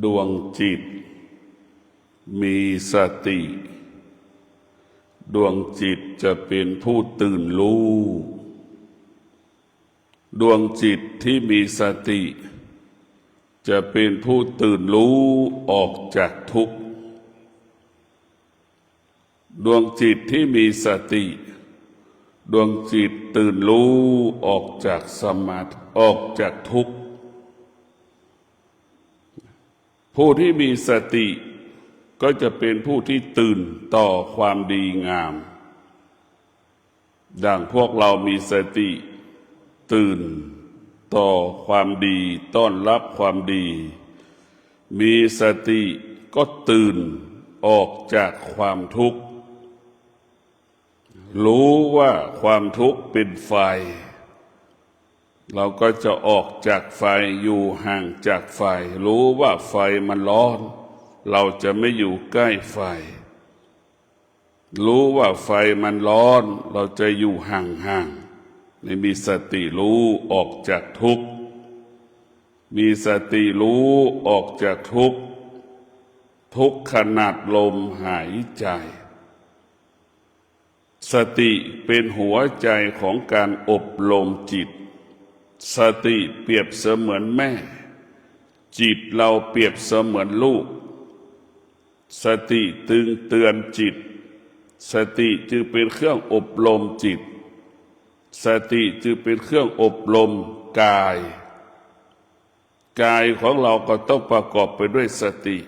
ดวงจิตมีสติดวงจิตจะเป็นผู้ตื่นรู้ดวงจิตที่มีสติจะเป็นผู้ตื่นรู้ออกจากทุกข์ดวงจิตที่มีสติดวงจิตตื่นรู้ออกจากสมาธิออกจากทุกข์ผู้ที่มีสติก็จะเป็นผู้ที่ตื่นต่อความดีงามดังพวกเรามีสติตื่นต่อความดีต้อนรับความดีมีสติก็ตื่นออกจากความทุกข์รู้ว่าความทุกข์เป็นไฟเราก็จะออกจากไฟอยู่ห่างจากไฟรู้ว่าไฟมันร้อนเราจะไม่อยู่ใกล้ไฟรู้ว่าไฟมันร้อนเราจะอยู่ห่างๆมีสติรู้ออกจากทุกข์มีสติรู้ออกจากทุกข์ทุกขนาดลมหายใจสติเป็นหัวใจของการอบรมจิตสติเปรียบเสมือนแม่จิตเราเปรียบเสมือนลูกสติตึงเตือนจิตสติจึงเป็นเครื่องอบรมจิตสติจึงเป็นเครื่องอบรมกายกายของเราก็ต้องประกอบไปด้วยสติ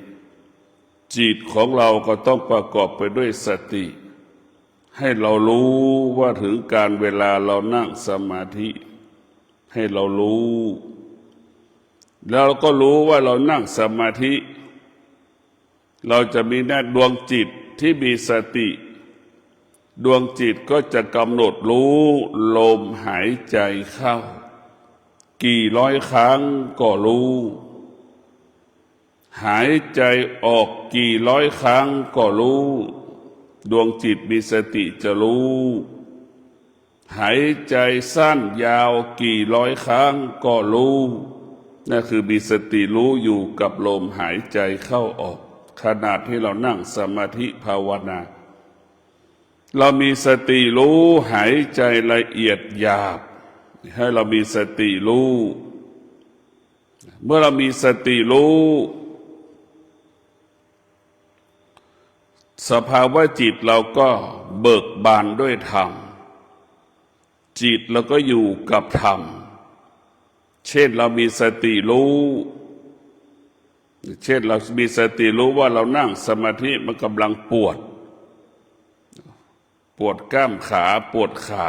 จิตของเราก็ต้องประกอบไปด้วยสติให้เรารู้ว่าถึงการเวลาเรานั่งสมาธิให้เรารู้แล้วเราก็รู้ว่าเรานั่งสมาธิเราจะมีแน่ดวงจิตที่มีสติดวงจิตก็จะกำหนดรู้ลมหายใจเข้ากี่ร้อยครั้งก็รู้หายใจออกกี่ร้อยครั้งก็รู้ดวงจิตมีสติจะรู้หายใจสั้นยาวกี่ร้อยครั้งก็รู้นั่นคือมีสติรู้อยู่กับลมหายใจเข้าออกขณะที่เรานั่งสมาธิภาวนาเรามีสติรู้หายใจละเอียดหยาบให้เรามีสติรู้เมื่อเรามีสติรู้สภาวะจิตเราก็เบิกบานด้วยธรรมจิตเราก็อยู่กับธรรมเช่นเรามีสติรู้เช่นเรามีสติรู้ว่าเรานั่งสมาธิมันกำลังปวดกล้ามขาปวดขา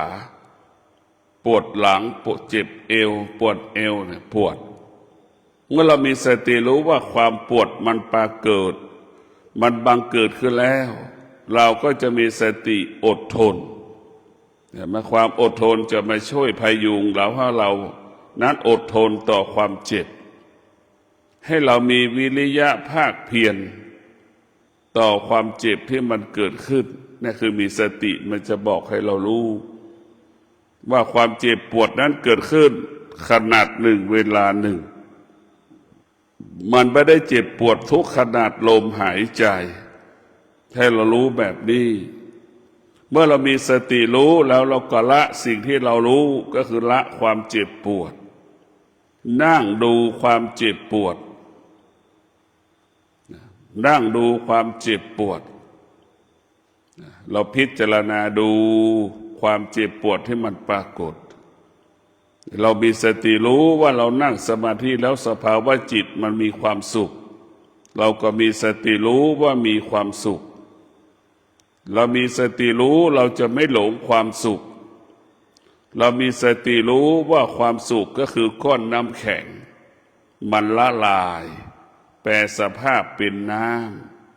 ปวดหลังปวดเจ็บเอวปวดเอวเนี่ยปวดเมื่อเรามีสติรู้ว่าความปวดมันปรากฏมันบังเกิดขึ้นแล้วเราก็จะมีสติอดทนมาความอดทนจะมาช่วยพยุงเราให้เรานั้นอดทนต่อความเจ็บให้เรามีวิริยะภาคเพียรต่อความเจ็บที่มันเกิดขึ้นนั่นคือมีสติมันจะบอกให้เรารู้ว่าความเจ็บปวดนั้นเกิดขึ้นขนาดหนึ่งเวลาหนึ่งมันไม่ได้เจ็บปวดทุกขนาดลมหายใจให้เรารู้แบบนี้เมื่อเรามีสติรู้แล้วเราก็ละสิ่งที่เรารู้ก็คือละความเจ็บปวดนั่งดูความเจ็บปวดนั่งดูความเจ็บปวดเราพิจารณาดูความเจ็บปวดที่มันปรากฏเรามีสติรู้ว่าเรานั่งสมาธิแล้วสภาวะจิตมันมีความสุขเราก็มีสติรู้ว่ามีความสุขเรามีสติรู้เราจะไม่หลงความสุขเรามีสติรู้ว่าความสุขก็คือก้อนน้ำแข็งมันละลายแปรสภาพเป็นน้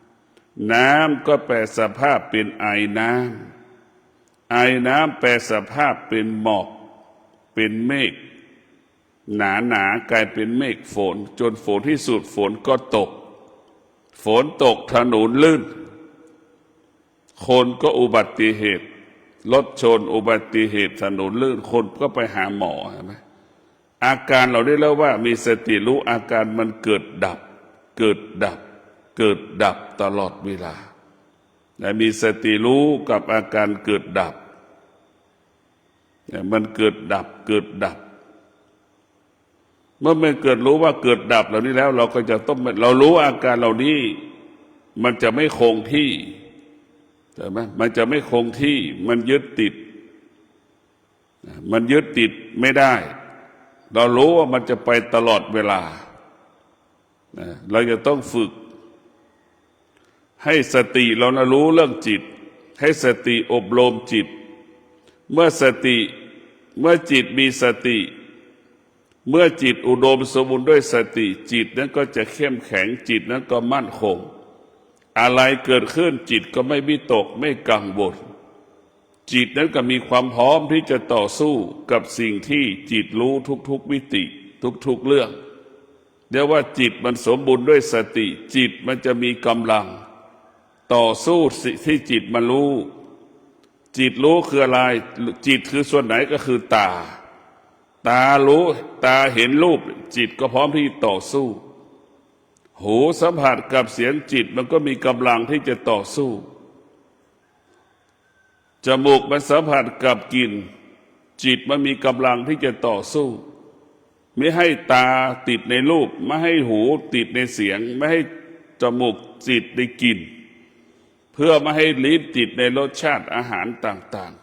ำน้ำก็แปรสภาพเป็นไอน้ำไอน้ำแปรสภาพเป็นหมอกเป็นเมฆหนากลายเป็นเมฆฝนจนฝนที่สุดฝนก็ตกฝนตกถนนลื่นคนก็อุบัติเหตุรถชนอุบัติเหตุถนนลื่นคนก็ไปหาหมอใช่ไหมอาการเราได้แล้วว่ามีสติรู้อาการมันเกิดดับ เกิดดับเกิดดับตลอดเวลาและมีสติรู้กับอาการเกิดดับมันเกิดดับเกิดดับเมื่อมันเกิดรู้ว่าเกิดดับเหล่านี้แล้วเราก็จะต้องเรารู้อาการเหล่านี้มันจะไม่คงที่ใช่ไหมมันจะไม่คงที่มันยึดติดมันยึดติดไม่ได้เรารู้ว่ามันจะไปตลอดเวลาเราจะต้องฝึกให้สติเรานะรู้เรื่องจิตให้สติอบรมจิตเมื่อจิตมีสติเมื่อจิตอุดมสมบูรณ์ด้วยสติจิตนั้นก็จะเข้มแข็งจิตนั้นก็มั่นคงอะไรเกิดขึ้นจิตก็ไม่วิตกไม่กังวลจิตนั้นก็มีความพร้อมที่จะต่อสู้กับสิ่งที่จิตรู้ทุกๆมิติทุกๆเรื่องเรียกว่าจิตมันสมบูรณ์ด้วยสติจิตมันจะมีกำลังต่อสู้ที่จิตมันรู้จิตรู้คืออะไรจิตคือส่วนไหนก็คือตารู้ตาเห็นรูปจิตก็พร้อมที่ต่อสู้หูสัมผัสกับเสียงจิตมันก็มีกำลังที่จะต่อสู้จมูกมันสัมผัสกับกลิ่นจิตมันมีกำลังที่จะต่อสู้ไม่ให้ตาติดในรูปไม่ให้หูติดในเสียงไม่ให้จมูกติดในกลิ่นเพื่อไม่ให้ลิ้นติดในรสชาติอาหารต่าง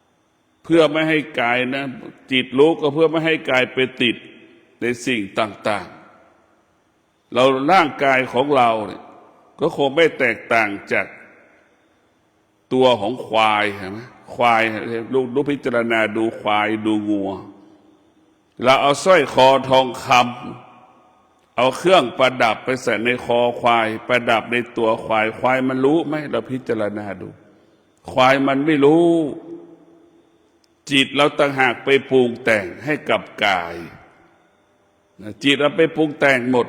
ๆเพื่อไม่ให้กายนะจิตรู้ก็เพื่อไม่ให้กายไปติดในสิ่งต่างๆเราร่างกายของเราเนี่ยก็คงไม่แตกต่างจากตัวของควายเห็นไหมควายลูกพิจารณาดูควายดูงัวเราเอาสร้อยคอทองคำเอาเครื่องประดับไปใส่ในคอควายประดับในตัวควายควายมันรู้ไหมเราพิจารณาดูควายมันไม่รู้จิตเราต่างหากไปปรุงแต่งให้กับกายจิตเราไปปรุงแต่งหมด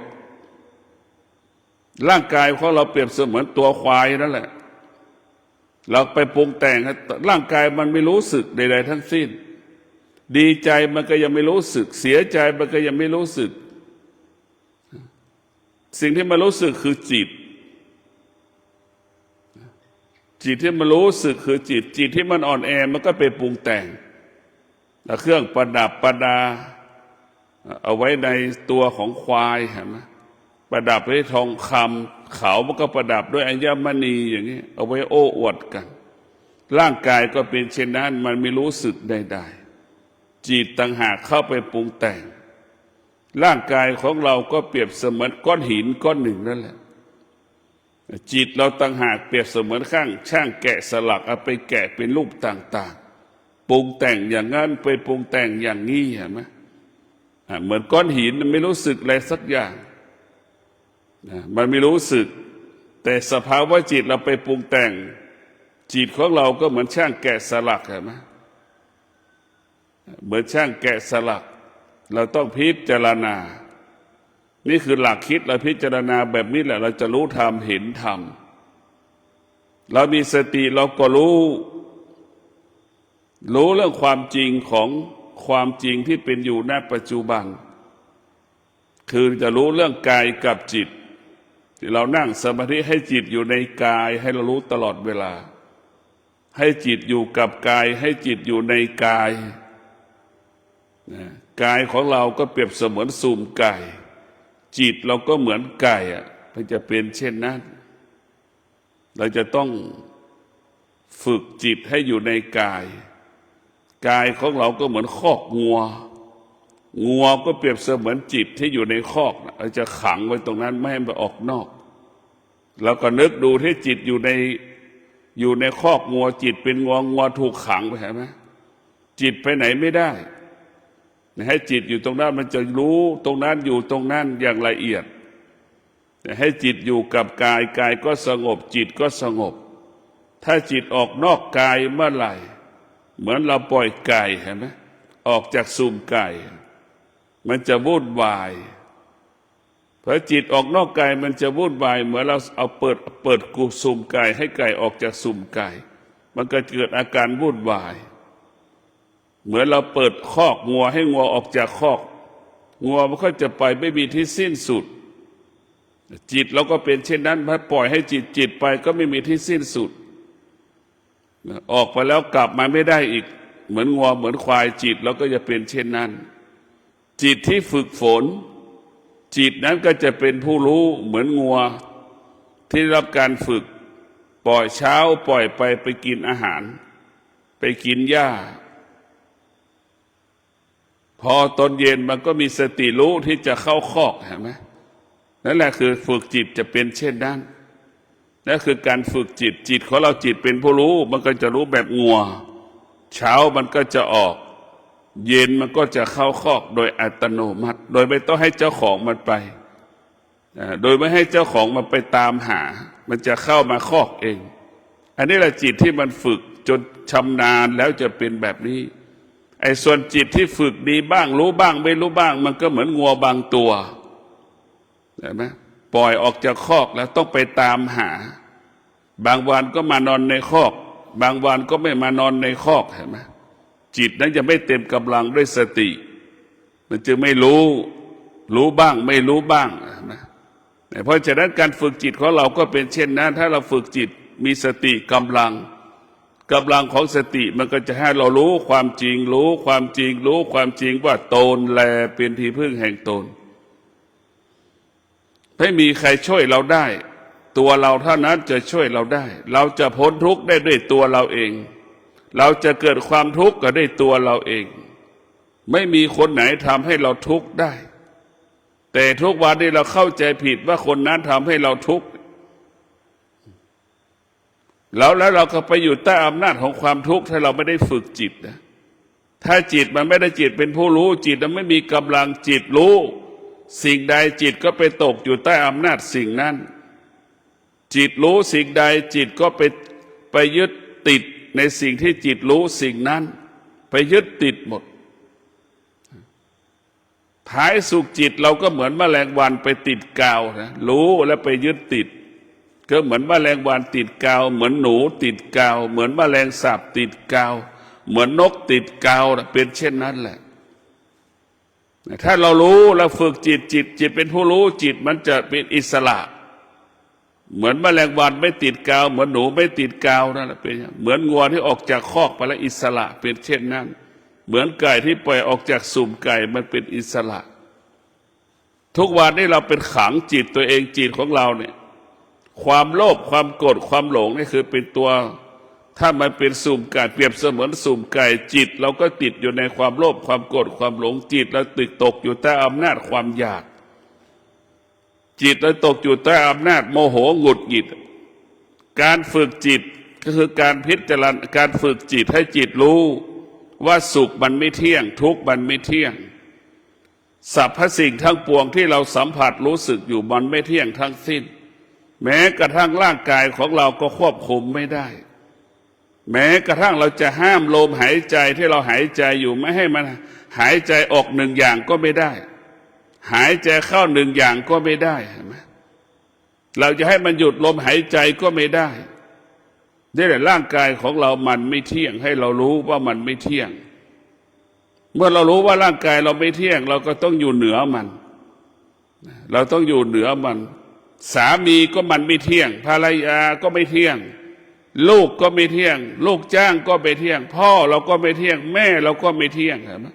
ร่างกายของเราเปรียบเสมือนตัวควายนั่นแหละเราไปปรุงแต่งร่างกายมันไม่รู้สึกใดๆทั้งสิ้นดีใจมันก็ยังไม่รู้สึกเสียใจมันก็ยังไม่รู้สึกสิ่งที่มันรู้สึกคือจิตที่มันรู้สึกคือจิตที่มันอ่อนแอมันก็ไปปรุงแต่งเครื่องประดับประดาเอาไว้ในตัวของควายเห็นไหมประดับด้วยทองคำเขามันก็ประดับด้วยอัญมณีอย่างนี้เอาไว้โอ้อวดกันร่างกายก็เป็นเช่นนั้นมันไม่รู้สึกใดๆจิตต่างหากเข้าไปปรุงแต่งร่างกายของเราก็เปรียบเสมือนก้อนหินก้อนหนึ่งนั่นแหละจิตเราต่างหากเปรียบเสมือนช่างแกะสลักเอาไปแกะเป็นรูปต่างๆปรุงแต่งอย่างนั้นไปปรุงแต่งอย่างนี้เห็นไหมเหมือนก้อนหินมันไม่รู้สึกอะไรสักอย่างมันไม่รู้สึกแต่สภาวะจิตเราไปปรุงแต่งจิตของเราก็เหมือนช่างแกะสลักเห็นไหมเหมือนช่างแกะสลักเราต้องพิจารณานี่คือหลักคิดเราพิจารณาแบบนี้แหละเราจะรู้ธรรมเห็นธรรมเรามีสติเราก็รู้เรื่องความจริงของความจริงที่เป็นอยู่ณปัจจุบันคือจะรู้เรื่องกายกับจิตที่เรานั่งสมาธิให้จิตอยู่ในกายให้เรารู้ตลอดเวลาให้จิตอยู่กับกายให้จิตอยู่ในกายกายของเราก็เปรียบเสมือนสุ่มไก่จิตเราก็เหมือนไก่มันจะเป็นเช่นนั้นเราจะต้องฝึกจิตให้อยู่ในกายของเราก็เหมือนคอกงัวก็เปรียบเสมือนจิตที่อยู่ในคอกเราจะขังไว้ตรงนั้นไม่ให้มันออกนอกแล้วก็นึกดูที่จิตอยู่ในคอกงัวจิตเป็นงัวถูกขังไปเห็นไหมจิตไปไหนไม่ได้ให้จิตอยู่ตรงนั้นมันจะรู้ตรงนั้นอยู่ตรงนั้นอย่างละเอียดให้จิตอยู่กับกายก็สงบจิตก็สงบถ้าจิตออกนอกกายเมื่อไหร่เหมือนเราปล่อยไก่เห็นไหมออกจากสุ่มไก่มันจะวุ่นวายพอจิตออกนอกกายมันจะวุ่นวายเหมือนเราเอาเปิดกูสุ่มไก่ให้ไก่ออกจากสุ่มไก่มันก็เกิดอาการวุ่นวายเหมือนเราเปิดคอกงัวให้งัวออกจากคอกงัวมันก็จะไปไม่มีที่สิ้นสุด จิตเราก็เป็นเช่นนั้นถ้าปล่อยให้จิตไปก็ไม่มีที่สิ้นสุดออกไปแล้วกลับมาไม่ได้อีกเหมือนงัวเหมือนควายจิตเราก็จะเป็นเช่นนั้นจิตที่ฝึกฝนจิตนั้นก็จะเป็นผู้รู้เหมือนงัวที่รับการฝึกปล่อยเช้าปล่อยไปกินอาหารไปกินหญ้าพอตอนเย็นมันก็มีสติรู้ที่จะเข้าคอกเห็นไหมนั่นแหละคือฝึกจิตจะเป็นเช่นนั้นนั่นคือการฝึกจิตของเราจิตเป็นผู้รู้มันก็จะรู้แบบงัวเช้ามันก็จะออกเย็นมันก็จะเข้าคอกโดยอัตโนมัติโดยไม่ต้องให้เจ้าของมันไปโดยไม่ให้เจ้าของมันไปตามหามันจะเข้ามาคอกเองอันนี้แหละจิตที่มันฝึกจนชำนาญแล้วจะเป็นแบบนี้ไอ้ส่วนจิตที่ฝึกดีบ้างรู้บ้างไม่รู้บ้างมันก็เหมือนงัวบางตัวเห็นไหมปล่อยออกจากคอกแล้วต้องไปตามหาบางวันก็มานอนในคอกบางวันก็ไม่มานอนในคอกเห็นไหมจิตนั้นจะไม่เต็มกำลังด้วยสติมันจะไม่รู้บ้างไม่รู้บ้างนะเพราะฉะนั้นการฝึกจิตของเราก็เป็นเช่นนั้นถ้าเราฝึกจิตมีสติกำลังของสติมันก็จะให้เรารู้ความจริงรู้ความจริงว่าตนแลเป็นที่พึ่งแห่งตนไม่มีใครช่วยเราได้ตัวเราเท่านั้นจะช่วยเราได้เราจะพ้นทุกข์ได้ด้วยตัวเราเองเราจะเกิดความทุกข์ก็ได้ตัวเราเองไม่มีคนไหนทำให้เราทุกข์ได้แต่ทุกวันนี้เราเข้าใจผิดว่าคนนั้นทำให้เราทุกข์แล้วเราก็ไปอยู่ใต้อำนาจของความทุกข์ถ้าเราไม่ได้ฝึกจิตนะถ้าจิตมันไม่ได้จิตเป็นผู้รู้จิตมันไม่มีกำลังจิตรู้สิ่งใดจิตก็ไปตกอยู่ใต้อำนาจสิ่งนั้นจิตรู้สิ่งใดจิตก็ไปยึดติดในสิ่งที่จิตรู้สิ่งนั้นไปยึดติดหมดท้ายสุดจิตเราก็เหมือนแมลงวันไปติดกาวนะรู้แล้วไปยึดติดก็เหมือนแมลงวันติดกาวเหมือนหนูติดกาวเหมือนแมลงสาบติดกาวเหมือนนกติดกาวเป็นเช่นนั้นแหละถ้าเรารู้แล้วฝึกจิตเป็นผู้รู้จิตมันจะเป็นอิสระเหมือนแมลงวันไม่ติดกาวเหมือนหนูไม่ติดกาวนั่นแหละเป็นเหมือนงัวที่ออกจากคอกไปแล้วอิสระเป็นเช่นนั้นเหมือนไก่ที่ปล่อยออกจากสุ่มไก่มันเป็นอิสระทุกวันนี้เราเป็นขังจิตตัวเองจิตของเราเนี่ยความโลภความโกรธความหลงนี่คือเป็นตัวถ้ามันเป็นสุ่มไก่เปรียบเสมือนสุ่มไก่จิตเราก็ติดอยู่ในความโลภความโกรธความหลงจิตเราติดตกอยู่ใต้อำนาจความอยากจิตเราตกอยู่ใต้อำนาจโมโหหงุดหงิดการฝึกจิตก็คือการพิจารณาการฝึกจิตให้จิตรู้ว่าสุขมันไม่เที่ยงทุกข์มันไม่เที่ยงสรรพสิ่งทั้งปวงที่เราสัมผัสรู้สึกอยู่มันไม่เที่ยงทั้งสิ้นแม้กระทั่งร่างกายของเราก็ควบคุมไม่ได้แม้กระทั่งเราจะห้ามลมหายใจที่เราหายใจอยู่ไม่ให้มันหายใจออกหนึ่งอย่างก็ไม่ได้หายใจเข้าหนึ่งอย่างก็ไม่ได้เห็นไหมเราจะให้มันหยุดลมหายใจก็ไม่ได้นี่แหละร่างกายของเรามันไม่เที่ยงให้เรารู้ว่ามันไม่เที่ยงเมื่อเรารู้ว่าร่างกายเราไม่เที่ยงเราก็ต้องอยู่เหนือมันเราต้องอยู่เหนือมันสามีก็มันไม่เที่ยงภรรยาก็ไม่เที่ยงลูกก็ไม่เที่ยงลูกจ้างก็ไม่เที่ยงพ่อเราก็ไม่เที่ยงแม่เราก็ไม่เที่ยงเห็นไหม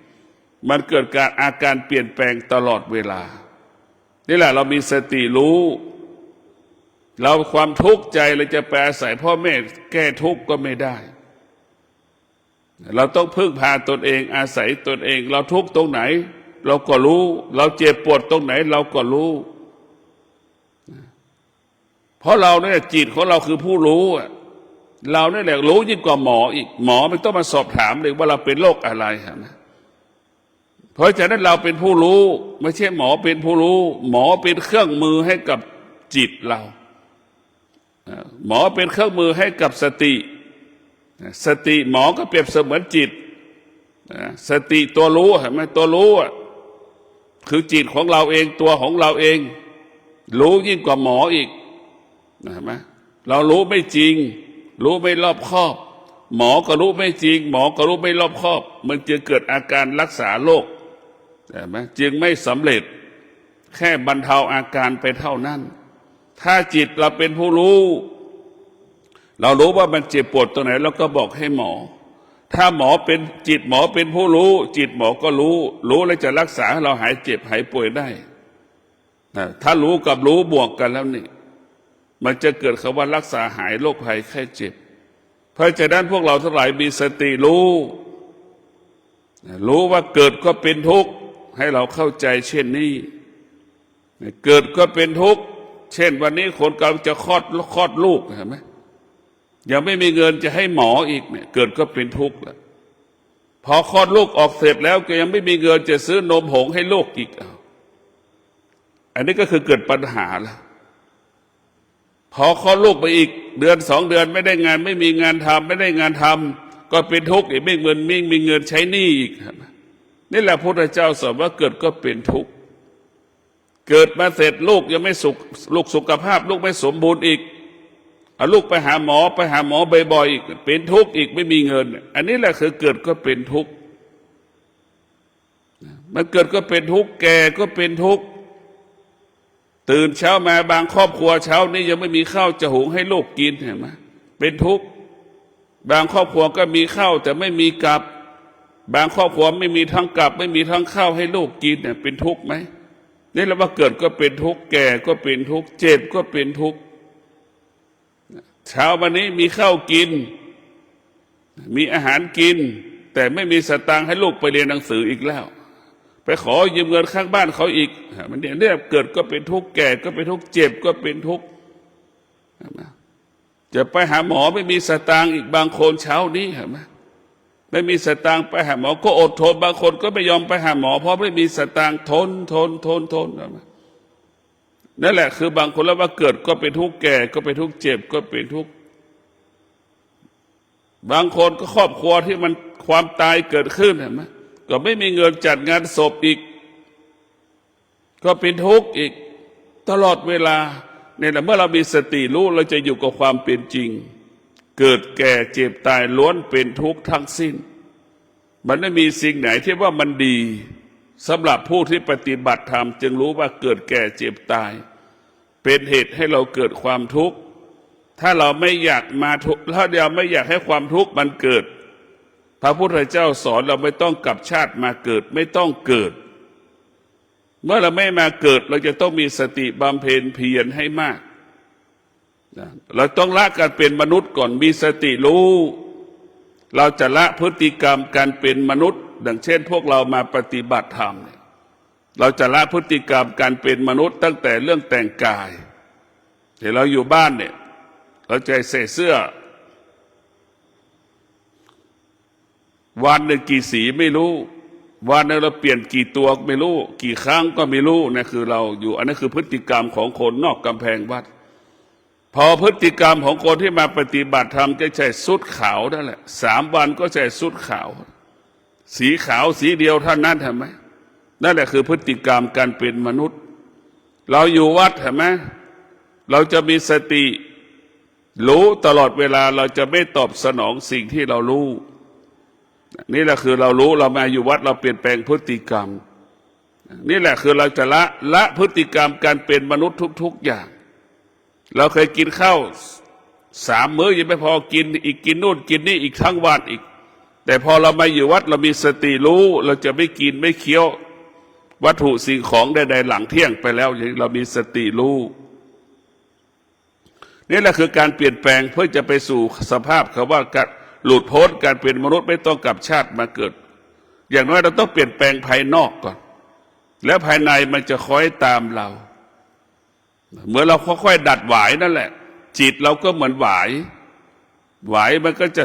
มันเกิดอาการเปลี่ยนแปลงตลอดเวลานี่แหละเรามีสติรู้เราความทุกข์ใจเราจะไปอาศัยพ่อแม่แก้ทุกข์ก็ไม่ได้เราต้องพึ่งพาตนเองอาศัยตนเองเราทุกข์ตรงไหนเราก็รู้เราเจ็บปวดตรงไหนเราก็รู้เพราะเราเนี่ยจิตของเราคือผู้รู้เราเนี่ยแหละรู้ยิ่งกว่าหมออีกหมอไม่ต้องมาสอบถามเลยว่าเราเป็นโรคอะไรนะเพราะฉะนั้นเราเป็นผู้รู้ไม่ใช่หมอเป็นผู้รู้หมอเป็นเครื่องมือให้กับจิตเราหมอเป็นเครื่องมือให้กับสติหมอก็เปรียบเสมือนจิตสติตัวรู้เห็นไหมตัวรู้คือจิตของเราเองตัวของเราเองรู้ยิ่งกว่าหมออีกเห็นไหมเรารู้ไม่จริงรู้ไม่รอบคอบหมอก็รู้ไม่จริงหมอก็รู้ไม่รอบคอบมันจึงเกิดอาการรักษาโรคเห็นไหมจึงไม่สำเร็จแค่บรรเทาอาการไปเท่านั้น ถ้าจิตเราเป็นผู้รู้เรารู้ว่ามันเจ็บปวดตรงไหนเราก็บอกให้หมอถ้าหมอเป็นจิตหมอเป็นผู้รู้จิตหมอก็รู้แล้วจะรักษาให้เราหายเจ็บหายป่วยได้ถ้ารู้กับรู้บวกกันแล้วนี่มันจะเกิดคำว่ารักษาหายโรคภัยแค่เจ็บเพราะฉะนั้นพวกเราทั้งหลายมีสติรู้ว่าเกิดก็เป็นทุกข์ให้เราเข้าใจเช่นนี้เกิดก็เป็นทุกข์เช่นวันนี้คนกำลังจะคลอดลูกเห็นไหมยังไม่มีเงินจะให้หมออีกเนี่ยเกิดก็เป็นทุกข์แล้วพอคลอดลูกออกเสร็จแล้วก็ยังไม่มีเงินจะซื้อนมผงให้ลูกอีกอันนี้ก็คือเกิดปัญหาแล้วพอคลอดลูกไปอีกเดือน2 เดือนไม่ได้งานไม่มีงานทำไม่ได้งานทำก็เป็นทุกข์อีกไม่มีเงินใช้หนี้อีกนี่แหละพระพุทธเจ้าสอนว่าเกิดก็เป็นทุกข์เกิดมาเสร็จลูกยังไม่ลูกสุขภาพลูกไม่สมบูรณ์อีกเอาลูกไปหาหมอบ่อยๆอีกเป็นทุกข์อีกไม่มีเงินอันนี้แหละคือเกิดก็เป็นทุกข์มันเกิดก็เป็นทุกข์แก่ก็เป็นทุกข์ตื่นเช้ามาบางครอบครัวเช้านี้ยังไม่มีข้าวจะหุงให้ลูกกินเห็นไหมเป็นทุกข์บางครอบครัวก็มีข้าวแต่ไม่มีกับบางครอบครัวไม่มีทั้งกับไม่มีทั้งข้าวให้ลูกกินเนี่ยเป็นทุกข์ไหมนี่เราว่าเกิดก็เป็นทุกข์แก่ก็เป็นทุกข์เจ็บก็เป็นทุกข์เช้าวันนี้มีข้าวกินมีอาหารกินแต่ไม่มีสตางค์ให้ลูกไปเรียนหนังสืออีกแล้วไปขอยืมเงินข้างบ้านเขาอีกมันเนี่ยเกิดก็เป็นทุกข์แก่ก็เป็นทุกข์เจ็บก็เป็นทุกข์จะไปหาหมอไม่มีสตางค์อีกบางคนเช้านี้เห็นไหมไม่มีสตางค์ไปหาหมอก็อดทนบางคนก็ไม่ยอมไปหาหมอเพราะไม่มีสตางค์ทนนั่นแหละคือบางคนแล้วว่าเกิดก็เป็นทุกข์แก่ก็เป็นทุกข์เจ็บก็เป็นทุกข์บางคนก็ครอบครัวที่มันความตายเกิดขึ้นเห็นไหมก็ไม่มีเงินจัดงานศพอีกก็เป็นทุกข์อีกตลอดเวลาเนี่ยเมื่อเรามีสติรู้เราจะอยู่กับความเป็นจริงเกิดแก่เจ็บตายล้วนเป็นทุกข์ทั้งสิ้นมันไม่มีสิ่งไหนที่ว่ามันดีสำหรับผู้ที่ปฏิบัติธรรมจึงรู้ว่าเกิดแก่เจ็บตายเป็นเหตุให้เราเกิดความทุกข์ถ้าเราไม่อยากมาทุกข์ถ้าเราไม่อยากให้ความทุกข์มันเกิดพระพุทธเจ้าสอนเราไม่ต้องกลับชาติมาเกิดไม่ต้องเกิดเมื่อเราไม่มาเกิดเราจะต้องมีสติบำเพ็ญเพียรให้มากเราต้องละการเป็นมนุษย์ก่อนมีสติรู้เราจะละพฤติกรรมการเป็นมนุษย์ดังเช่นพวกเรามาปฏิบัติธรรมเราจะละพฤติกรรมการเป็นมนุษย์ตั้งแต่เรื่องแต่งกายแต่เราอยู่บ้านเนี่ยเราจะใส่เสื้อวันหนึ่งกี่สีไม่รู้วันหนึ่งเราเปลี่ยนกี่ตัวไม่รู้กี่ครั้งก็ไม่รู้นี่คือเราอยู่อันนี้คือพฤติกรรมของคนนอกกำแพงวัดพอพฤติกรรมของคนที่มาปฏิบัติธรรมจะใช้ชุดขาวนั่นแหละ3 วันก็ใช้ชุดขาวสีขาวสีเดียวเท่านั้นเห็นไหมนั่นแหละคือพฤติกรรมการเป็นมนุษย์เราอยู่วัดเห็นไหมเราจะมีสติรู้ตลอดเวลาเราจะไม่ตอบสนองสิ่งที่เรารู้นี่แหละคือเรารู้เรามาอยู่วัดเราเปลี่ยนแปลงพฤติกรรมนี่แหละคือเราจะละพฤติกรรมการเป็นมนุษย์ทุกๆอย่างเราเคยกินข้าว3 มื้อยังไม่พอกินอีกกินนู่นกินนี่อีกทั้งวันอีกแต่พอเรามาอยู่วัดเรามีสติรู้เราจะไม่กินไม่เคี้ยววัตถุสิ่งของใดๆหลังเที่ยงไปแล้วเรามีสติรู้นี่แหละคือการเปลี่ยนแปลงเพื่อจะไปสู่สภาพคำว่าหลุดพ้นการเป็นมนุษย์ไม่ต้องกลับชาติมาเกิดอย่างน้อยเราต้องเปลี่ยนแปลงภายนอกก่อนแล้วภายในมันจะคอยตามเราเมื่อเราค่อยๆดัดหวายนั่นแหละจิตเราก็เหมือนหวายมันก็จะ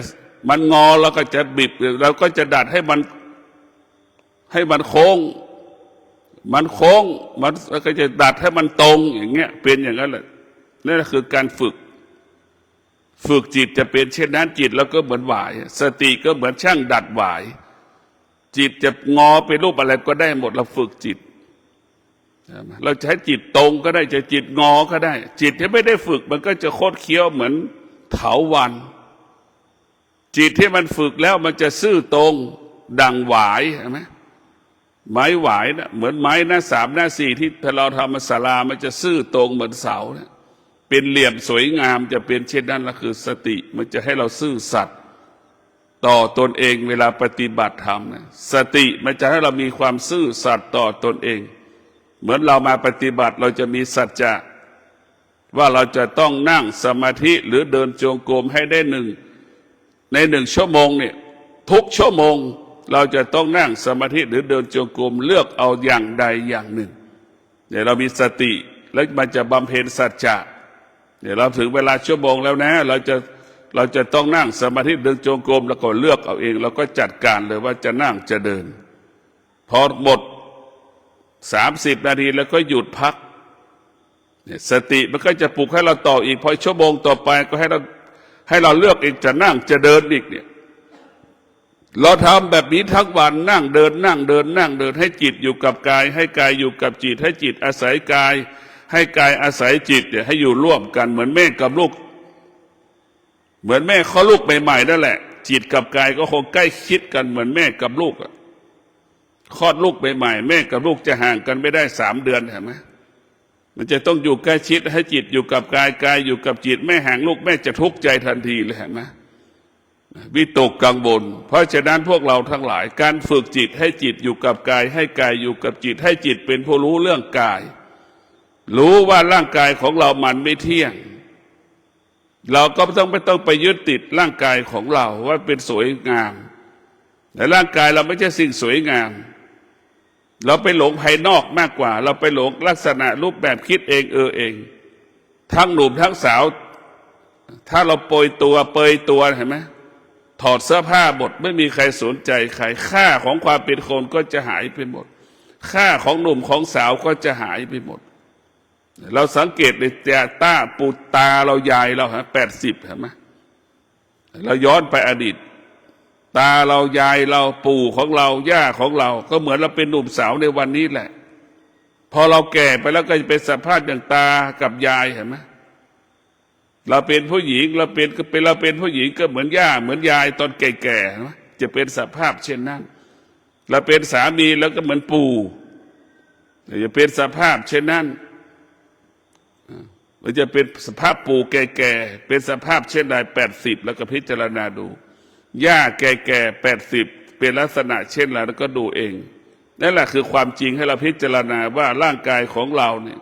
มันงอเราก็จะบิดเราก็จะดัดให้มันโค้งมันก็จะดัดให้มันตรงอย่างเงี้ยเป็นอย่างนั้นแหละนั่นคือการฝึกจิตจะเป็นเช่นนั้นจิตแล้วก็เหมือนหวายสติก็เหมือนช่างดัดหวายจิตจะงอเป็นรูปอะไรก็ได้หมดเราฝึกจิตเราจะให้จิตตรงก็ได้จะจิตงอก็ได้จิตที่ไม่ได้ฝึกมันก็จะโคตรเคี้ยวเหมือนเถาวัลย์จิตที่มันฝึกแล้วมันจะซื่อตรงดังหวายเห็นไหมไม้หวายนะเหมือนไม้หน้า 3 หน้า 4ที่เราทำศาลามันจะซื่อตรงเหมือนเสานะ เป็นเหลี่ยมสวยงามจะเป็นเช่นนั้นละคือสติมันจะให้เราซื่อสัตย์ต่อตนเองเวลาปฏิบัติธรรมนะสติมันจะให้เรามีความซื่อสัตย์ต่อตนเองเหมือนเรามาปฏิบัติเราจะมีสัจจะว่าเราจะต้องนั่งสมาธิหรือเดินจงกรมให้ได้ในหนึ่งชั่วโมงเนี่ยทุกชั่วโมงเราจะต้องนั่งสมาธิหรือเดินจงกรมเลือกเอาอย่างใดอย่างหนึ่งเดี๋ยวเรามีสติแล้วมันจะบำเพ็ญสัจจะเดี๋ยวเราถึงเวลาชั่วโมงแล้วนะเราจะต้องนั่งสมาธิเดินจงกรมแล้วก็เลือกเอาเองเราก็จัดการเลยว่าจะนั่งจะเดินพอหมด30 นาทีแล้วก็หยุดพักสติมันก็จะปลุกให้เราต่ออีกพอชั่วโมงต่อไปก็ให้เราเลือกเองจะนั่งจะเดินอีกเนี่ยเราทำแบบนี้ทั้งวันนั่งเดินนั่งเดินนั่งเดินให้จิตอยู่กับกายให้กายอยู่กับจิตให้จิตอาศัยกายให้กายอาศัยจิตเนี่ยให้อยู่ร่วมกันเหมือนแม่กับลูกเหมือนแม่เขาลูกใหม่ๆนั่นแหละจิตกับกายก็คงใกล้ชิดกันเหมือนแม่กับลูกคลอดลูกใหม่ๆแม่กับลูกจะห่างกันไม่ได้3 เดือนเห็นไหมมันจะต้องอยู่ใกล้ชิดให้จิตอยู่กับกายกายอยู่กับจิตแม่ห่างลูกแม่จะทุกข์ใจทันทีเลยเห็นไหมวิตกกังวลเพราะฉะนั้นพวกเราทั้งหลายการฝึกจิตให้จิตอยู่กับกายให้กายอยู่กับจิตให้จิตเป็นผู้รู้เรื่องกายรู้ว่าร่างกายของเรามันไม่เที่ยงเราก็ไม่ต้องไปยึดติดร่างกายของเราว่าเป็นสวยงามแต่ร่างกายเราไม่ใช่สิ่งสวยงามเราไปหลงภายนอกมากกว่าเราไปหลงลักษณะรูปแบบคิดเองเองทั้งหนุ่มทั้งสาวถ้าเราเปยตัวเห็นไหมถอดเสื้อผ้าหมดไม่มีใครสนใจใครค่าของความเป็นคนก็จะหายไปหมดค่าของหนุ่มของสาวก็จะหายไปหมดเราสังเกตในปูตาเรายายเรา80เห็นไหมเราย้อนไปอดีตตาเรายายเราปู่ของเราย่าของเราก็เหมือนเราเป็นหนุ่มสาวในวันนี้แหละพอเราแก่ไปแล้วก็จะเป็นสภาพอย่างตากับยายเห็นไหมเราเป็นผู้หญิงเราเป็นผู้หญิงก็เหมือนย่าเหมือนยายตอนแก่ๆจะเป็นสภาพเช่นนั้นเราเป็นสามีแล้วก็เหมือนปู่จะเป็นสภาพเช่นนั้นมันจะเป็นสภาพปู่แก่ๆเป็นสภาพเช่นใด80แล้วก็พิจารณาดูย่าแก่ๆ80เป็นลักษณะเช่นไรแล้วก็ดูเองนั่นแหละคือความจริงให้เราพิจารณาว่าร่างกายของเราเนี่ย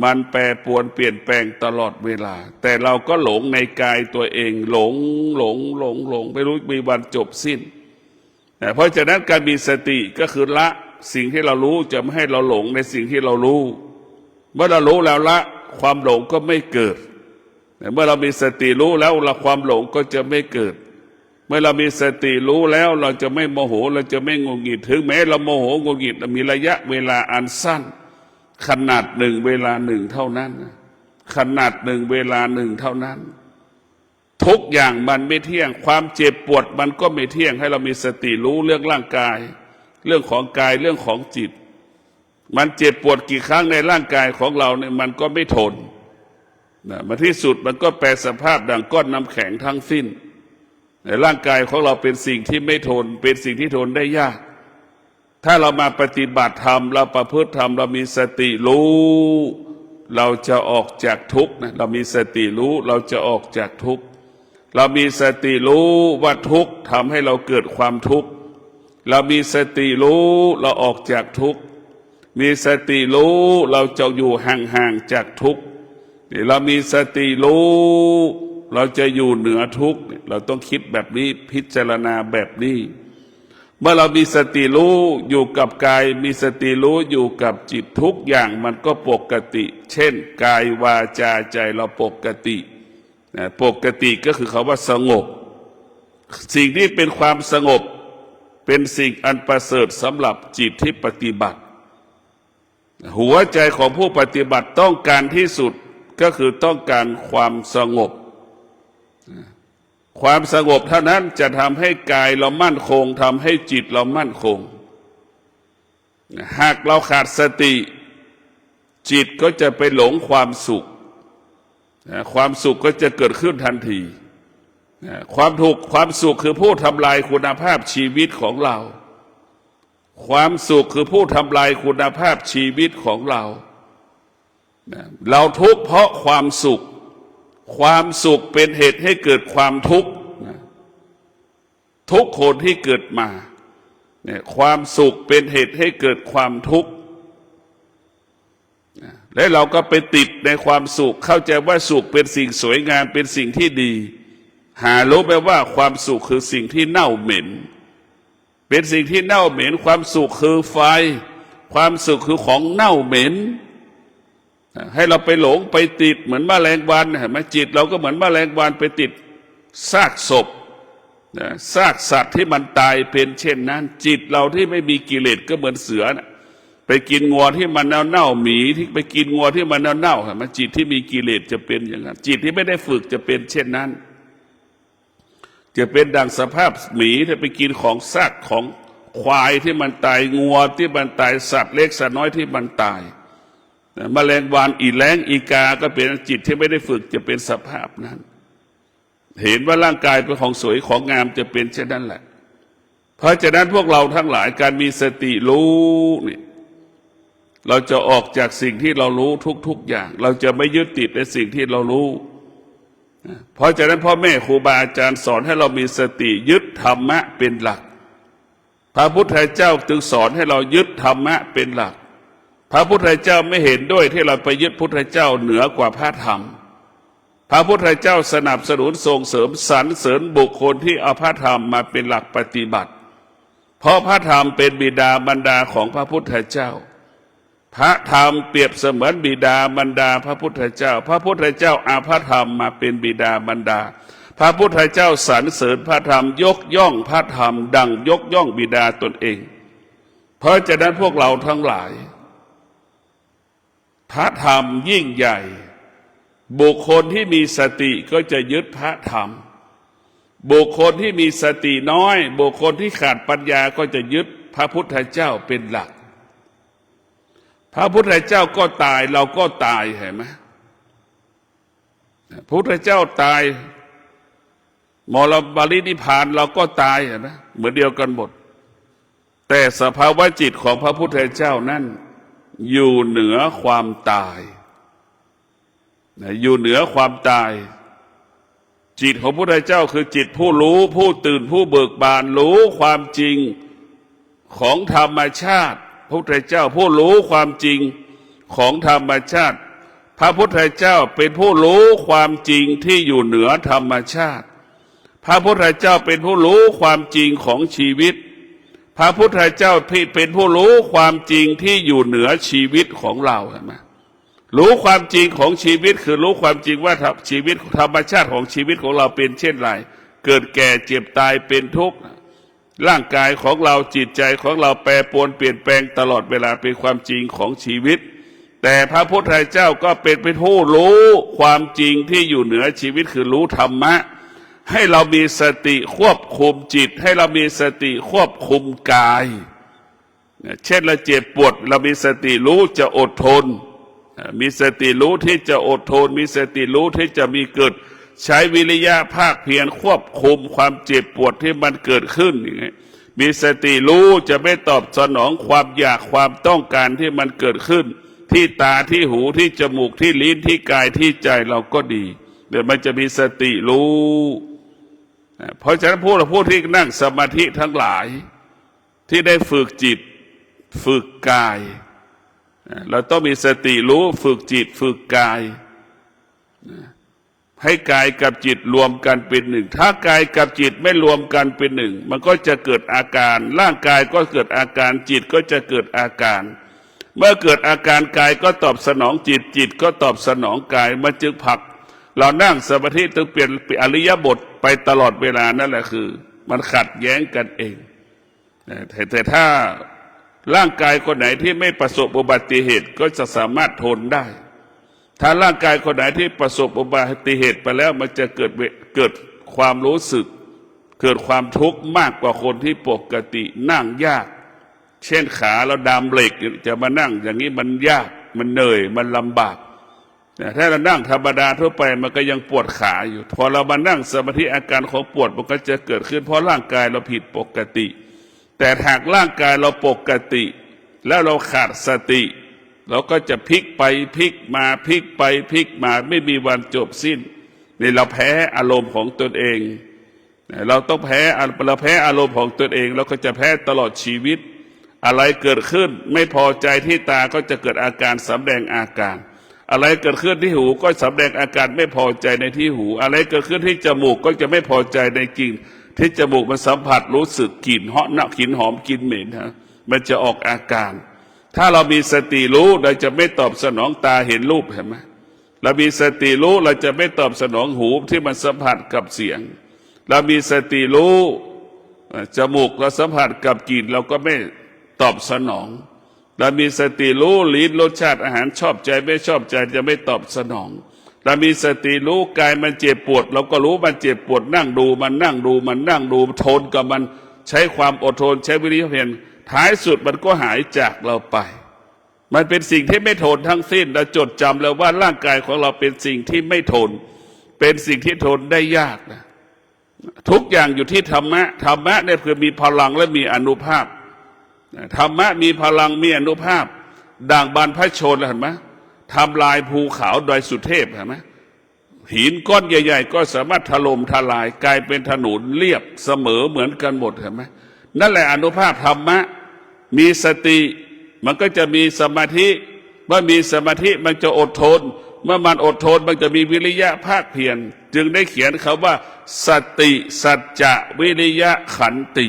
มันแปรปรวนเปลี่ยนแปลงตลอดเวลาแต่เราก็หลงในกายตัวเองหลงไม่รู้มีวันจบสิ้นเพราะฉะนั้นการมีสติก็คือละสิ่งที่เรารู้จะไม่ให้เราหลงในสิ่งที่เรารู้เมื่อเรารู้แล้วละความหลงก็ไม่เกิดเมื่อเรามีสติรู้แล้วความหลงก็จะไม่เกิดเมื่อเรามีสติรู้แล้วเราจะไม่โมโหเราจะไม่งุนงิดถึงแม้เราโมโหงุนงิดมีระยะเวลาอันสั้นขนาด1 เวลา 1เท่านั้นขนาด1 เวลา 1เท่านั้นทุกอย่างมันไม่เที่ยงความเจ็บปวดมันก็ไม่เที่ยงให้เรามีสติรู้เรื่องร่างกายเรื่องของกายเรื่องของจิตมันเจ็บปวดกี่ครั้งในร่างกายของเราเนี่ยมันก็ไม่ทนมาที่สุดมันก็แปรสภาพดังก้อนน้ำแข็งทั้งสิ้นในร่างกายของเราเป็นสิ่งที่ไม่ทนเป็นสิ่งที่ทนได้ยากถ้าเรามาปฏิบัติธรรมเราประพฤติธรรมเรามีสติรู้เราจะออกจากทุกข์นะเรามีสติรู้เราจะออกจากทุกข์เรามีสติรู้ว่าทุกข์ทำให้เราเกิดความทุกข์เรามีสติรู้เราออกจากทุกข์มีสติรู้เราจะอยู่ห่างๆจากทุกข์เรามีสติรู้เราจะอยู่เหนือทุกข์เราต้องคิดแบบนี้พิจารณาแบบนี้เมื่อเรามีสติรู้อยู่กับกายมีสติรู้อยู่กับจิตทุกอย่างมันก็ปกติเช่นกายวาจาใจเราปกติปกติก็คือคำว่าสงบสิ่งที่เป็นความสงบเป็นสิ่งอันประเสริฐสำหรับจิตที่ปฏิบัติหัวใจของผู้ปฏิบัติต้องการที่สุดก็คือต้องการความสงบความสงบเท่านั้นจะทำให้กายเรามั่นคงทำให้จิตเรามั่นคงหากเราขาดสติจิตก็จะไปหลงความสุขความสุขก็จะเกิดขึ้นทันทีความสุขคือผู้ทำลายคุณภาพชีวิตของเราความสุขคือผู้ทำลายคุณภาพชีวิตของเรา เราทุกข์เพราะความสุขความสุขเป็นเหตุให้เกิดความทุกข์ทุกคนที่เกิดมาเนี่ยความสุขเป็นเหตุให้เกิดความทุกข์และเราก็ไปติดในความสุขเข้าใจว่าสุขเป็นสิ่งสวยงามเป็นสิ่งที่ดีหารู้ไหมว่าความสุขคือสิ่งที่เน่าเหม็นเป็นสิ่งที่เน่าเหม็นความสุขคือไฟความสุขคือของเน่าเหม็นให้เราไปหลงไปติดเหมือนแมลงวันเห็นไหมจิตเราก็เหมือนแมลงวันไปติดซากศพซากสัตว์ที่มันตายเป็นเช่นนั้นจิตเราที่ไม่มีกิเลสก็เหมือนเสือนะไปกินงัวที่มันเน่าหมีที่ไปกินงัวที่มันเน่าเห็นไหมจิตที่มีกิเลสจะเป็นอย่างนั้นจิตที่ไม่ได้ฝึกจะเป็นเช่นนั้นจะเป็นดังสภาพหมีถ้าไปกินของซากของควายที่มันตายงัวที่มันตายสัตว์เล็กสัตว์น้อยที่มันตายแมลงวันอีแล้งอีกาก็เป็นจิตที่ไม่ได้ฝึกจะเป็นสภาพนั้นเห็นว่าร่างกายเป็นของสวยของงามจะเป็นเช่นนั้นแหละเพราะฉะนั้นพวกเราทั้งหลายการมีสติรู้นี่เราจะออกจากสิ่งที่เรารู้ทุกๆอย่างเราจะไม่ยึดติดในสิ่งที่เรารู้เพราะฉะนั้นพ่อแม่ครูบาอาจารย์สอนให้เรามีสติยึดธรรมะเป็นหลักพระพุทธเจ้าจึงสอนให้เรายึดธรรมะเป็นหลักพระพุทธเจ้าไม่เห็นด้วยที่เราไปยึดพุทธเจ้าเหนือกว่าพระธรรมพระพุทธเจ้าสนับสนุนส่งเสริมสรรเสริญบุคคลที่เอาพระธรรมมาเป็นหลักปฏิบัติเพราะพระธรรมเป็นบิดามารดาของพระพุทธเจ้าพระธรรมเปรียบเสมือนบิดามารดาพระพุทธเจ้าพระพุทธเจ้าเอาพระธรรมมาเป็นบิดามารดาพระพุทธเจ้าสรรเสริญพระธรรมยกย่องพระธรรมดังยกย่องบิดาตนเองเพราะฉะนั้นพวกเราทั้งหลายพระธรรมยิ่งใหญ่บุคคลที่มีสติก็จะยึดพระธรรมบุคคลที่มีสติน้อยบุคคลที่ขาดปัญญาก็จะยึดพระพุทธเจ้าเป็นหลักพระพุทธเจ้าก็ตายเราก็ตายเห็นไหมพระพุทธเจ้าตายมรณปรินิพพานเราก็ตายเห็นไหมเหมือนเดียวกันหมดแต่สภาวะจิตของพระพุทธเจ้านั้นอยู่เหนือความตายอยู่เหนือความตายจิตของพระพุทธเจ้าคือจิตผู้รู้ผู้ตื่นผู้เบิกบานรู้ความจริงของธรรมชาติพระพุทธเจ้าผู้รู้ความจริงของธรรมชาติพระพุทธเจ้าเป็นผู้รู้ความจริงที่อยู่เหนือธรรมชาติพระพุทธเจ้าเป็นผู้รู้ความจริงของชีวิตพระพุทธเจ้าเป็นผู้รู้ความจริงที่อยู่เหนือชีวิตของเราเห็นไหมรู้ความจริงของชีวิตคือรู้ความจริงว่าชีวิตธรรมชาติของชีวิตของเราเป็นเช่นไรเกิดแก่เจ็บตายเป็นทุกข์ร่างกายของเราจิตใจของเราแปรปรวนเปลี่ยนแปลงตลอดเวลาเป็นความจริงของชีวิตแต่พระพุทธเจ้าก็เป็นผู้รู้ความจริงที่อยู่เหนือชีวิตคือรู้ธรรมะให้เรามีสติควบคุมจิตให้เรามีสติควบคุมกายเช่นเราเจ็บปวดเรามีสติรู้จะอดทนมีสติรู้ที่จะอดทนมีสติรู้ที่จะมีเกิดใช้วิริยะภาคเพียรควบคุมความเจ็บปวดที่มันเกิดขึ้นอย่างนี้มีสติรู้จะไม่ตอบสนองความอยากความต้องการที่มันเกิดขึ้นที่ตาที่หูที่จมูกที่ลิ้นที่กายที่ใจเราก็ดีเดี๋ยวมันจะมีสติรู้เพราะฉะนั้นผู้ที่นั่งสมาธิทั้งหลายที่ได้ฝึกจิตฝึกกายเราต้องมีสติรู้ฝึกจิตฝึกกายให้กายกับจิตรวมกันเป็นหนึ่งถ้ากายกับจิตไม่รวมกันเป็นหนึ่งมันก็จะเกิดอาการร่างกายก็เกิดอาการจิตก็จะเกิดอาการเมื่อเกิดอาการกายก็ตอบสนองจิตจิตก็ตอบสนองกายมันจึงผลักเรานั่งสมาธิถึงเปลี่ยนอริยบทไปตลอดเวลานั่นแหละคือมันขัดแย้งกันเองแต่ถ้าร่างกายคนไหนที่ไม่ประสบอุบัติเหตุก็จะสามารถทนได้ถ้าร่างกายคนไหนที่ประสบอุบัติเหตุไปแล้วมันจะเกิดความรู้สึกเกิดความทุกข์มากกว่าคนที่ปกตินั่งยากเช่นขาเราดามเหล็กจะมานั่งอย่างนี้มันยากมันเหนื่อยมันลำบากถ้าเรานั่งธรรมดาทั่วไปมันก็ยังปวดขาอยู่พอเรามานั่งสมาธิอาการของปวดมันก็จะเกิดขึ้นเพราะร่างกายเราผิดปกติแต่หากร่างกายเราปกติแล้วเราขาดสติ เราก็จะพลิกไปพลิกมาพลิกไปพลิกมาไม่มีวันจบสิ้นนี่เราแพ้อารมณ์ของตนเองเราต้องแพ้เราแพ้อารมณ์ของตนเองเราก็จะแพ้ตลอดชีวิตอะไรเกิดขึ้นไม่พอใจที่ตาก็จะเกิดอาการสำแดงอาการอะไรเกิดขึ้นที่หูก็สำแดงอาการไม่พอใจในที่หูอะไรเกิดขึ้นที่จมูกก็จะไม่พอใจในกลิ่นที่จมูกมันสัมผัสรู้สึกกลิ่นเหาะหนักกลิ่นหอมกลิ่นเหม็นฮะมันจะออกอาการถ้าเรามีสติรู้เราจะไม่ตอบสนองตาเห็นรูปเห็นไหมเรามีสติรู้เราจะไม่ตอบสนองหูที่มันสัมผัสกับเสียงเรามีสติรู้จมูกเราสัมผัสกับกลิ่นเราก็ไม่ตอบสนองเรามีสติรู้ลิ้นรสชาติอาหารชอบใจไม่ชอบใจจะไม่ตอบสนองเรามีสติรู้กายมันเจ็บปวดเราก็รู้มันเจ็บปวดนั่งดูมันนั่งดูมันนั่งดูทนกับมันใช้ความอดทนใช้วิริยะเพียรท้ายสุดมันก็หายจากเราไปมันเป็นสิ่งที่ไม่ทนทั้งสิ้นเราจดจำแล้วว่าร่างกายของเราเป็นสิ่งที่ไม่ทนเป็นสิ่งที่ทนได้ยากนะทุกอย่างอยู่ที่ธรรมะธรรมะเนี่ยคือมีพลังและมีอานุภาพธรรมะมีพลังมีอานุภาพด่างบานพระชนเห็นไหมทำลายภูเขาดอยสุเทพเห็นไหมหินก้อนใหญ่ๆก็สามารถถล่มทลายกลายเป็นถนนเรียบเสมอเหมือนกันหมดเห็นไหมนั่นแหละอานุภาพธรรมะมีสติมันก็จะมีสมาธิเมื่อมีสมาธิมันจะอดทนเมื่อมันอดทนมันจะมีวิริยะภาคเพียรจึงได้เขียนคำว่าสติสัจจะวิริยะขันติ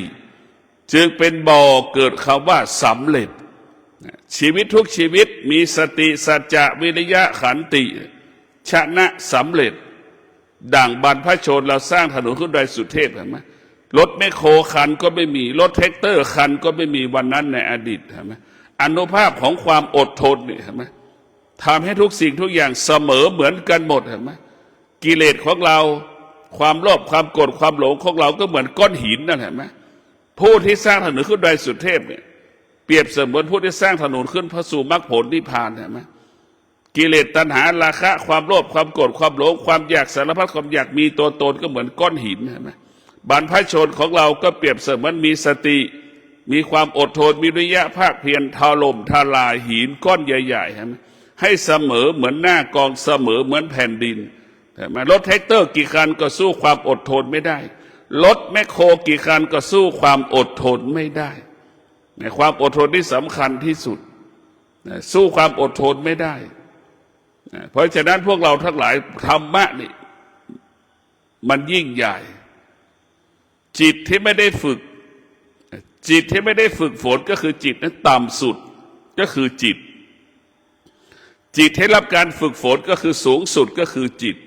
จึงเป็นบ่อเกิดคำว่าสำเร็จชีวิตทุกชีวิตมีสติสัจจะวิริยะขันติชนะสำเร็จดั่งบรรพชนเราสร้างถนนขึ้นดอยสุเทพเห็นไหมรถแมคโครคันก็ไม่มีรถแท็กเตอร์คันก็ไม่มีวันนั้นในอดีตเห็นไหมอานุภาพของความอดทนเนี่ยเห็นไหมทำให้ทุกสิ่งทุกอย่างเสมอเหมือนกันหมดเห็นไหมกิเลสของเราความโลภความโกรธความหลงของเราก็เหมือนก้อนหินนั่นเห็นไหมผู้ที่สร้างถนนขึ้นดอยสุเทพเนี่ยเปรียบเสมือนผู้ที่สร้างถนนขึ้นพระสู่มรรคผลนิพพานเห็นไหมกิเลสตัณหาราคะความโลภความโกรธความหลงความอยากสารพัดความอยากมีตัวตนก็เหมือนก้อนหินเห็นไหมบรรพชนของเราก็เปรียบเสมือนมีสติมีความอดทนมีวิริยะภาคเพียรถล่มทลายหินก้อนใหญ่ๆเห็นไหมให้เสมอเหมือนหน้ากองเสมอเหมือนแผ่นดินแต่รถแท็กเตอร์กี่คันก็สู้ความอดทนไม่ได้รถแมคโครกี่คันก็สู้ความอดทนไม่ได้ความอดทนที่สำคัญที่สุดสู้ความอดทนไม่ได้เพราะฉะนั้นพวกเราทั้งหลายธรรมะนี่มันยิ่งใหญ่จิตที่ไม่ได้ฝึกจิตที่ไม่ได้ฝึกฝนก็คือจิตนั้นต่ำสุดก็คือจิตจิตให้รับการฝึกฝนก็คือสูงสุดก็คือจิต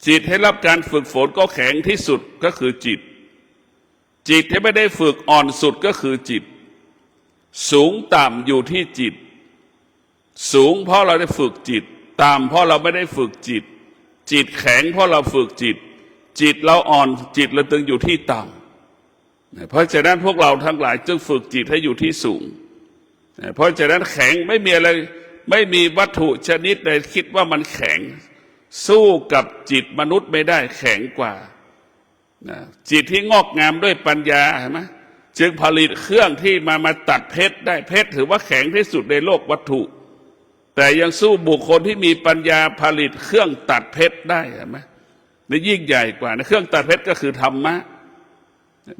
จิตให้รับการฝึกฝนก็แข็งที่สุดก็คือจิตจิตที่ไม่ได้ฝึกอ่อนสุดก็คือจิตสูงต่ำอยู่ที่จิตสูงเพราะเราได้ฝึกจิตต่ำเพราะเราไม่ได้ฝึกจิตจิตแข็งเพราะเราฝึกจิตจิตเราอ่อนจิตเราตึงอยู่ที่ต่ำเพราะฉะนั้นพวกเราทั้งหลายจึงฝึกจิตให้อยู่ที่สูงเพราะฉะนั้นแข็งไม่มีอะไรไม่มีวัตถุชนิดใดคิดว่ามันแข็งสู้กับจิตมนุษย์ไม่ได้แข็งกว่าจิตที่งอกงามด้วยปัญญาเห็นไหมจึงผลิตเครื่องที่มาตัดเพชรได้เพชรถือว่าแข็งที่สุดในโลกวัตถุแต่ยังสู้บุคคลที่มีปัญญาผลิตเครื่องตัดเพชรได้เห็นไหมนี่ยิ่งใหญ่กว่าเครื่องตัดเพชรก็คือธรรมะ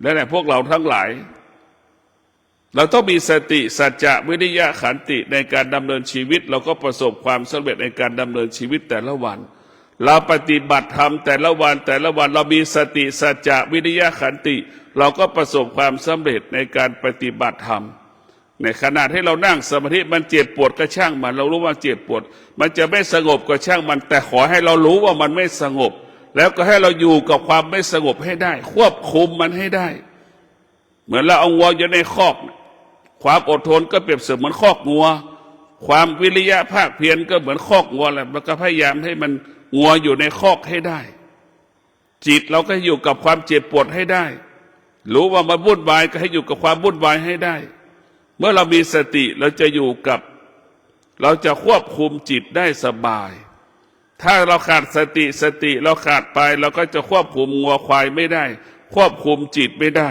และพวกเราทั้งหลายเราต้องมีสติสัจจะวิริยะขันติในการดำเนินชีวิตเราก็ประสบความสำเร็จในการดำเนินชีวิตแต่ละวันเราปฏิบัติธรรมแต่ละวันเรามีสติสัจจะวิริยะขันติเราก็ประสบความสำเร็จในการปฏิบัติธรรมในขณะที่เรานั่งสมาธิมันเจ็บปวดก็ช่างมันเรารู้ว่าเจ็บปวดมันจะไม่สงบก็ช่างมันแต่ขอให้เรารู้ว่ามันไม่สงบแล้วก็ให้เราอยู่กับความไม่สงบให้ได้ควบคุมมันให้ได้เหมือนเราเอาวัวอยู่ในคอกความอดทนก็เปรียบเสมือนคอกงัวความวิริยะภาคเพียรก็เหมือนคอกงัวแหละมันก็พยายามให้มันงัวอยู่ในคอกให้ได้จิตเราก็อยู่กับความเจ็บปวดให้ได้รู้ว่ามันวุ่นวายก็ให้อยู่กับความวุ่นวายให้ได้เมื่อเรามีสติเราจะอยู่กับเราจะควบคุมจิตได้สบายถ้าเราขาดสติเราขาดไปเราก็จะควบคุมงัวควายไม่ได้ควบคุมจิตไม่ได้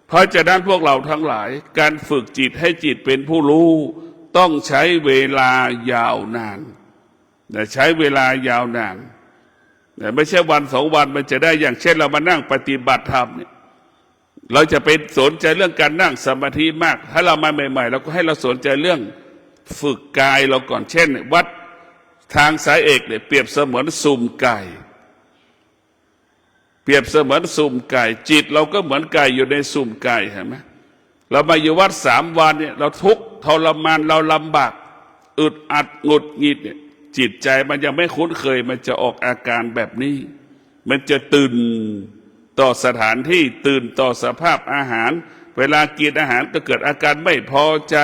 เพราะฉะนั้นพวกเราทั้งหลายการฝึกจิตให้จิตเป็นผู้รู้ ต้องใช้เวลายาวนานใช้เวลายาวนานไม่ใช่วันสองวันมันจะได้อย่างเช่นเรามานั่งปฏิบัติธรรมเนี่ยเราจะไปสนใจเรื่องการนั่งสมาธิมากถ้าเรามาใหม่ๆเราก็ให้เราสนใจเรื่องฝึกกายเราก่อนเช่นวัดทางสายเอกเนี่ยเปรียบเสมือนสุ่มไก่เปรียบเสมือนสุ่มไก่จิตเราก็เหมือนไก่อยู่ในสุ่มไก่เห็นไหมเรามาอยู่วัด3 วันเนี่ยเราทุกข์ทรมานเราลำบากอึดอัดหงุดหงิดเนี่ยจิตใจมันยังไม่คุ้นเคยมันจะออกอาการแบบนี้มันจะตื่นต่อสถานที่ตื่นต่อสภาพอาหารเวลากินอาหารก็เกิดอาการไม่พอใจ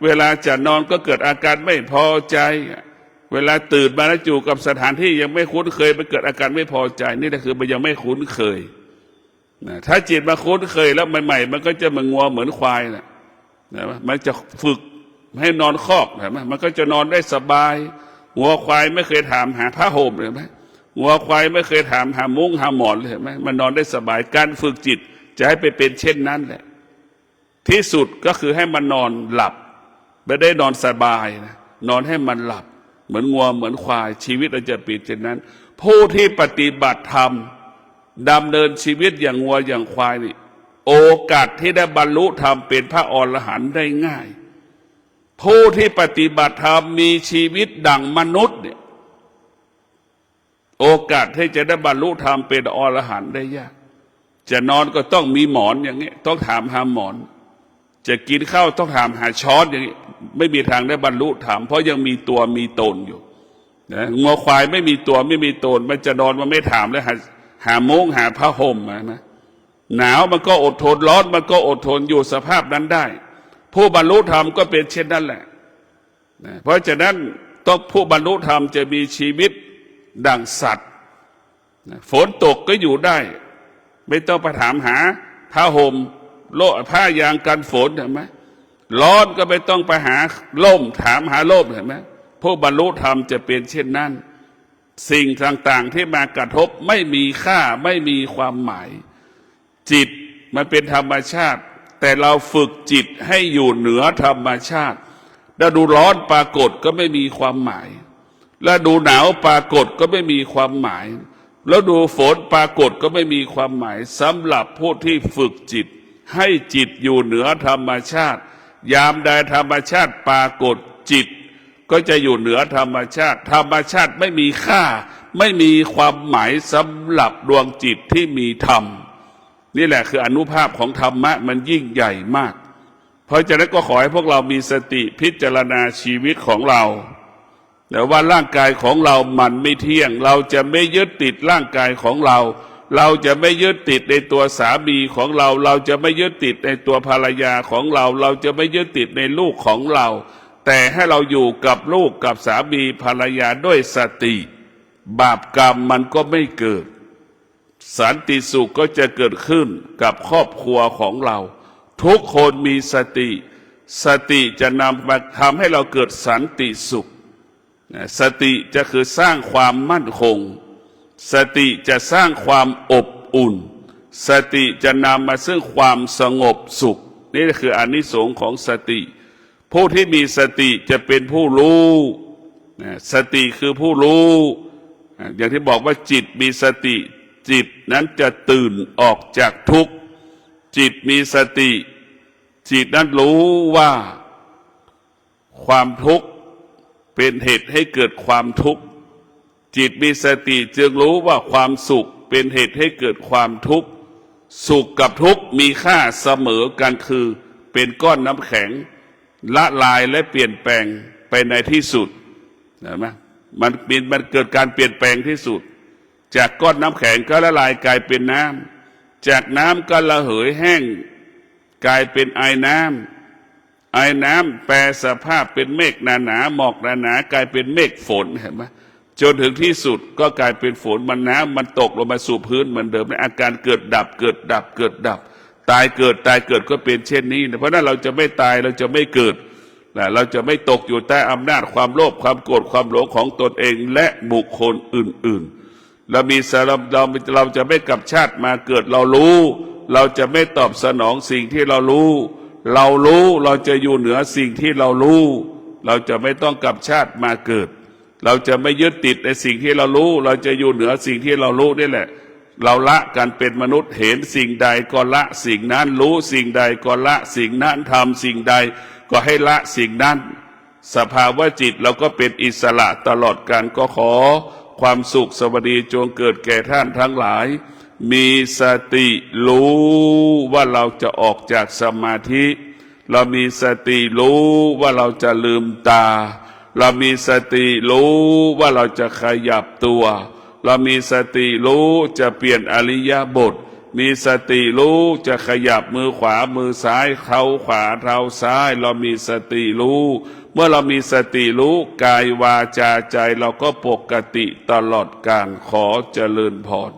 เวลาจะนอนก็เกิดอาการไม่พอใจเวลาตื่นมาแล้วอยู่กับสถานที่ยังไม่คุ้นเคยมันเกิดอาการไม่พอใจนี่แหละคือมันยังไม่คุ้นเคยถ้าจิตมาคุ้นเคยแล้วใหม่ๆมันก็จะมันงัวเหมือนควายนะมันจะฝึกให้นอนคอกเห็นไหมมันก็จะนอนได้สบายงัวควายไม่เคยถามหาผ้าห่มเห็นไหมงัวควายไม่เคยถามหามุ้งหาหมอนเห็นไหมมันนอนได้สบายการฝึกจิตจะให้ไปเป็นเช่นนั้นแหละที่สุดก็คือให้มันนอนหลับไม่ได้นอนสบายนะนอนให้มันหลับเหมือนงัวเหมือนควายชีวิตเราจะเปลี่ยนเช่นนั้นผู้ที่ปฏิบัติธรรมดำเนินชีวิตอย่างงัวอย่างควายนี่โอกาสที่ได้บรรลุธรรมเป็นพระอรหันต์ได้ง่ายผู้ที่ปฏิบัติธรรมมีชีวิตดั่งมนุษย์เนี่ยโอกาสที่จะได้บรรลุธรรมเป็นอรหันต์ได้ยากจะนอนก็ต้องมีหมอนอย่างนี้ต้องถามหาหมอนจะกินข้าวต้องถามหาช้อนอย่างนี้ไม่มีทางได้บรรลุธรรมเพราะยังมีตัวมีตนอยู่นะงัวควายไม่มีตัวไม่มีตนมันจะนอนมันไม่ถามแล้วหามุ้งหาผ้าห่มนะหนาวมันก็อดทนร้อนมันก็อดทนอยู่สภาพนั้นได้ผู้บรรลุธรรมก็เป็นเช่นนั้นแหละนะเพราะฉะนั้นต้องผู้บรรลุธรรมจะมีชีวิตดั่งสัตว์นะฝนตกก็อยู่ได้ไม่ต้องไปถามหาผ้าห่มโล่ผ้ายางกันฝนเห็นไหมร้อนก็ไม่ต้องไปหาล่มถามหาล่มเห็นไหมผู้บรรลุธรรมจะเป็นเช่นนั้นสิ่งต่างๆที่มากระทบไม่มีค่าไม่มีความหมายจิตมันเป็นธรรมชาติแต่เราฝึกจิตให้อยู่เหนือธรรมชาติแล้วดูร้อนปรากฏก็ไม่มีความหมายแล้วดูหนาวปรากฏก็ไม่มีความหมายแล้วดูฝนปรากฏก็ไม่มีความหมายสำหรับผู้ที่ฝึกจิตให้จิตอยู่เหนือธรรมชาติยามใดธรรมชาติปรากฏจิตก็จะอยู่เหนือธรรมชาติธรรมชาติไม่มีค่าไม่มีความหมายสำหรับดวงจิตที่มีธรรมนี่แหละคืออานุภาพของธรรมะมันยิ่งใหญ่มากเพราะฉะนั้นก็ขอให้พวกเรามีสติพิจารณาชีวิตของเราแต่ว่าร่างกายของเรามันไม่เที่ยงเราจะไม่ยึดติดร่างกายของเราเราจะไม่ยึดติดในตัวสามีของเราเราจะไม่ยึดติดในตัวภรรยาของเราเราจะไม่ยึดติดในลูกของเราแต่ให้เราอยู่กับลูกกับสามีภรรยาด้วยสติบาปกรรมมันก็ไม่เกิดสันติสุขก็จะเกิดขึ้นกับครอบครัวของเราทุกคนมีสติสติจะนำมาทำให้เราเกิดสันติสุขสติจะคือสร้างความมั่นคงสติจะสร้างความอบอุ่นสติจะนำมาซึ่งความสงบสุขนี่คืออานิสงส์ของสติผู้ที่มีสติจะเป็นผู้รู้สติคือผู้รู้อย่างที่บอกว่าจิตมีสติจิตนั้นจะตื่นออกจากทุกข์จิตมีสติจิตนั้นรู้ว่าความทุกข์เป็นเหตุให้เกิดความทุกข์จิตมีสติจึงรู้ว่าความสุขเป็นเหตุให้เกิดความทุกข์สุขกับทุกข์มีค่าเสมอกันคือเป็นก้อนน้ำแข็งละลายและเปลี่ยนแปลงไปในที่สุดเห็นไหมมันเกิดการเปลี่ยนแปลงที่สุดจากก้อนน้ำแข็งก็ละลายกลายเป็นน้ำจากน้ำก็ระเหยแห้งกลายเป็นไอน้ำไอน้ำแปรสภาพเป็นเมฆหนาๆหมอกหนาๆกลายเป็นเมฆฝนเห็นไหมจนถึงที่สุดก็กลายเป็นฝนมันน้ำมันตกลงมาสู่พื้นเหมือนเดิมในอาการเกิดดับเกิดดับเกิดดับตายเกิดตายเกิดก็เป็นเช่นนี้เพราะนั้นเราจะไม่ตายเราจะไม่เกิดเราจะไม่ตกอยู่ใต้อำนาจความโลภความโกรธความหลงของตนเองและบุคคลอื่นๆเราจะไม่กลับชาติมาเกิดเรารู้เราจะไม่ตอบสนองสิ่งที่เรารู้เราจะอยู่เหนือสิ่งที่เรารู้ เราจะไม่ต้องกลับชาติมาเกิด เราจะไม่ยึดติดในสิ่งที่เรารู้เราจะอยู่เหนือสิ่งที่เรารู้นี่แหละเราละการเป็นมนุษย์เห็นสิ่งใดก็ละสิ่งนั้นรู้สิ่งใดก็ละสิ่งนั้นทำสิ่งใดก็ให้ละสิ่งนั้นสภาวะจิตเราก็เป็นอิสระตลอดกาลก็ขอความสุขสวัสดีจงเกิดแก่ท่านทั้งหลายมีสติรู้ว่าเราจะออกจากสมาธิเรามีสติรู้ว่าเราจะลืมตาเรามีสติรู้ว่าเราจะขยับตัวเรามีสติรู้จะเปลี่ยนอริยบทมีสติรู้จะขยับมือขวามือซ้ายเท้าขวาเท้าซ้ายเรามีสติรู้เมื่อเรามีสติรู้กายวาจาใจเราก็ปกติตลอดกาลขอเจริญพร